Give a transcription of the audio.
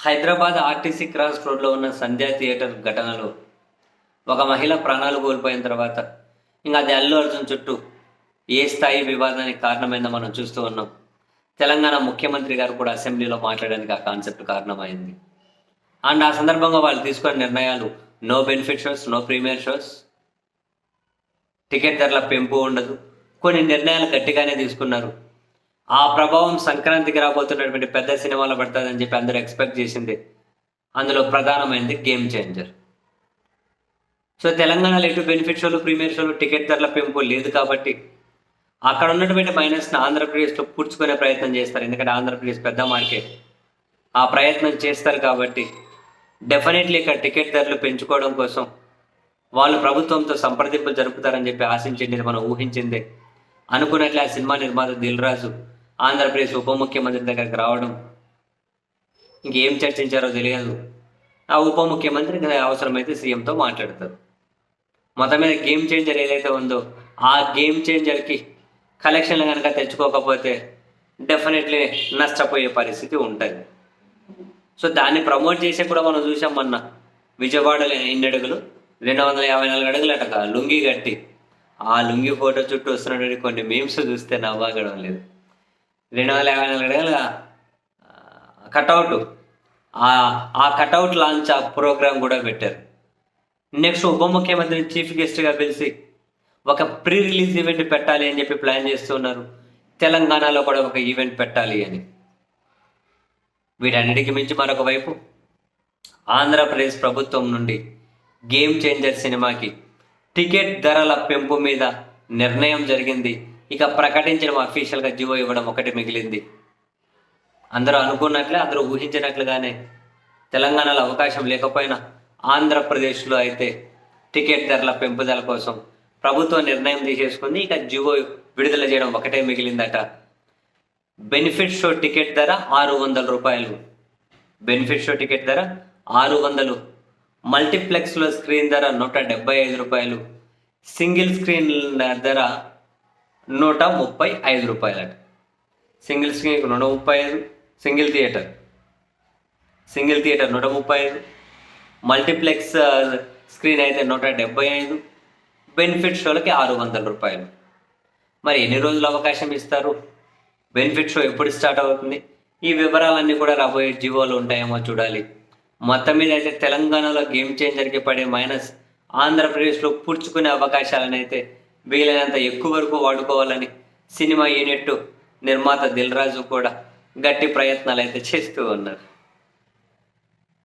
Hyderabad RTC cross రోడ్లో ఉన్న సంధ్యా theatre ఘటనలో ఒక మహిళ ప్రాణాలు కోల్పోయిన తర్వాత ఇంకా అది అల్లు అర్జున్ చుట్టూ ఏ స్థాయి వివాదానికి కారణమైందో మనం చూస్తూ ఉన్నాం. తెలంగాణ ముఖ్యమంత్రి గారు కూడా అసెంబ్లీలో మాట్లాడడానికి ఆ కాన్సెప్ట్ కారణమైంది. అండ్ ఆ సందర్భంగా వాళ్ళు తీసుకున్న నిర్ణయాలు no benefit shows, no premiere shows, ticket ధరల పెంపు ఉండదు, కొన్ని నిర్ణయాలు గట్టిగానే తీసుకున్నారు. ఆ ప్రభావం సంక్రాంతికి రాబోతున్నటువంటి పెద్ద సినిమాలో పడుతుందని చెప్పి అందరూ ఎక్స్పెక్ట్ చేసింది. అందులో ప్రధానమైనది గేమ్ చేంజర్. సో తెలంగాణలో ఎటు బెనిఫిట్ షోలు, ప్రీమియర్ షోలు, టికెట్ ధరల పెంపు లేదు కాబట్టి అక్కడ ఉన్నటువంటి మైనస్ని ఆంధ్రప్రదేశ్లో పూడ్చుకునే ప్రయత్నం చేస్తారు. ఎందుకంటే ఆంధ్రప్రదేశ్ పెద్ద మార్కెట్. ఆ ప్రయత్నం చేస్తారు కాబట్టి డెఫినెట్లీ ఇక్కడ టికెట్ ధరలు పెంచుకోవడం కోసం వాళ్ళు ప్రభుత్వంతో సంప్రదింపులు జరుపుతారని చెప్పి ఆశించింది, మనం ఊహించిందే. అనుకున్నట్లే ఆ సినిమా నిర్మాత దిల్ రాజు ఆంధ్రప్రదేశ్ ఉప ముఖ్యమంత్రి దగ్గరికి రావడం, ఇంకేం చర్చించారో తెలియదు. ఆ ఉప ముఖ్యమంత్రి అవసరమైతే సీఎంతో మాట్లాడతారు. మొత్తం మీద గేమ్ చేంజర్ ఏదైతే ఉందో ఆ గేమ్ చేంజర్కి కలెక్షన్లు కనుక తెచ్చుకోకపోతే డెఫినెట్లీ నష్టపోయే పరిస్థితి ఉంటుంది. సో దాన్ని ప్రమోట్ చేసే కూడా మనం చూసాం. మొన్న విజయవాడలో ఎన్ని అడుగులు, 254 అడుగులు అటక లుంగి కట్టి ఆ లుంగి ఫోటో చుట్టూ వస్తున్నటువంటి కొన్ని మీమ్స్ చూస్తే నవ్వాగడం లేదు. 254 అడుగుల కటౌట్, ఆ కటౌట్ లాంచ్ ఆ ప్రోగ్రామ్ కూడా పెట్టారు. నెక్స్ట్ ఉప ముఖ్యమంత్రిని చీఫ్ గెస్ట్గా పిలిచి ఒక ప్రీ రిలీజ్ ఈవెంట్ పెట్టాలి అని చెప్పి ప్లాన్ చేస్తున్నారు. తెలంగాణలో కూడా ఒక ఈవెంట్ పెట్టాలి అని. వీటన్నిటికి మించి మరొక వైపు ఆంధ్రప్రదేశ్ ప్రభుత్వం నుండి గేమ్ చేంజర్ సినిమాకి టికెట్ ధరల పెంపు మీద నిర్ణయం జరిగింది. ఇక ప్రకటించడం, అఫీషియల్గా జీవో ఇవ్వడం ఒకటి మిగిలింది. అందరూ అనుకున్నట్లే, అందరూ ఊహించినట్లుగానే తెలంగాణలో అవకాశం లేకపోయినా ఆంధ్రప్రదేశ్లో అయితే టికెట్ ధరల పెంపుదల కోసం ప్రభుత్వం నిర్ణయం తీసేసుకుంది. ఇక జీవో విడుదల చేయడం ఒకటే మిగిలిందట. బెనిఫిట్ షో టికెట్ ధర 600 రూపాయలు. బెనిఫిట్ షో టికెట్ ధర 600. మల్టీప్లెక్స్లో స్క్రీన్ ధర 175 రూపాయలు. సింగిల్ స్క్రీన్ ధర 135 రూపాయలట. Single screen 135, single theatre 135, multiplex screen అయితే 175, బెనిఫిట్ షోలకి 600 రూపాయలు. మరి ఎన్ని రోజులు అవకాశం ఇస్తారు? బెనిఫిట్ షో ఎప్పుడు స్టార్ట్ అవుతుంది? ఈ వివరాలన్నీ కూడా రాబోయే జీవోలు ఉంటాయేమో చూడాలి. మొత్తం మీద అయితే తెలంగాణలో గేమ్ చేంజర్కి పడే మైనస్ ఆంధ్రప్రదేశ్లో పూడ్చుకునే అవకాశాలను అయితే వీలైనంత ఎక్కువ వరకు వాడుకోవాలని సినిమా యూనిట్ నిర్మాత దిల్ రాజు కూడా గట్టి ప్రయత్నాలు అయితే చేస్తూ ఉన్నారు.